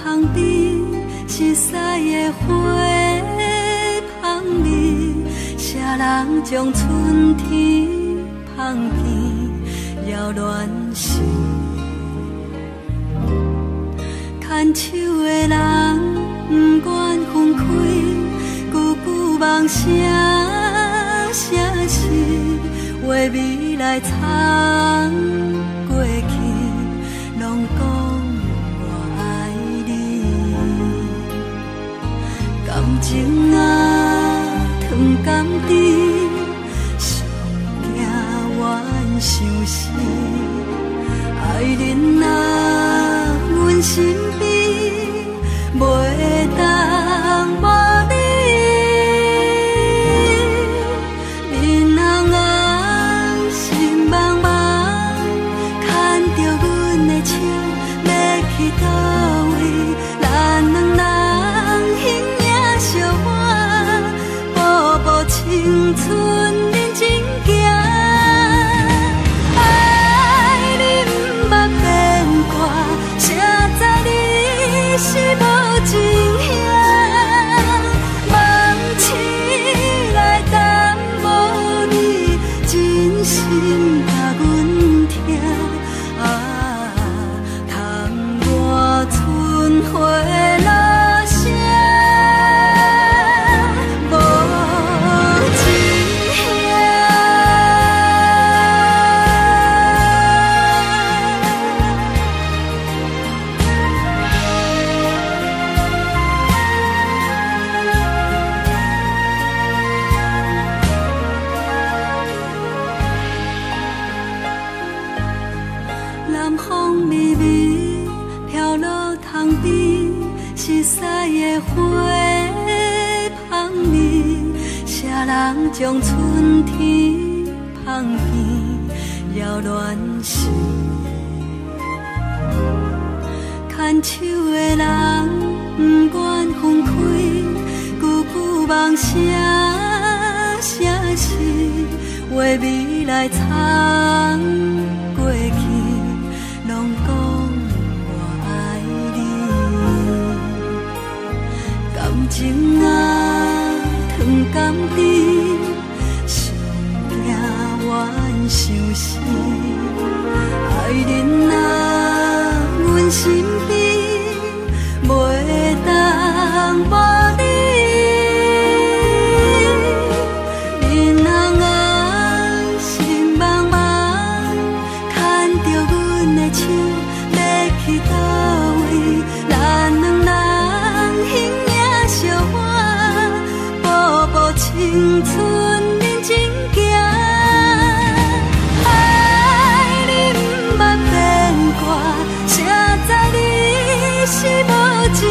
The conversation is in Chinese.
窗边熟悉的花香味，啥人将春天香见遥恋时，牵手的人不愿分开，久久梦声声是为未来藏过去，拢讲我爱你。感情啊，糖甘甜，上惊怨相思。爱人啊，阮身边袂当无你。面红红，心茫茫，牵着阮的手，要去倒位？咱两人形影相换，步步青春认真行。爱你不捌变卦，谁知你是无情兄？梦醒来等无你，真心甲阮疼。窗外春花落声，无情兄。南风微微飘落窗边，熟悉的花香味，啥人将春天香见遥恋时，牵手的人不愿分开，久久梦声声是为未来藏过去，拢讲我爱你。感情啊，糖甘甜，上惊怨相思。爱人啊，阮身边袂当无你。面红红，心茫茫，牵着阮的手，要去倒位？咱两人形影相换，步步青春认真行。爱你不捌变卦，谁知你是无情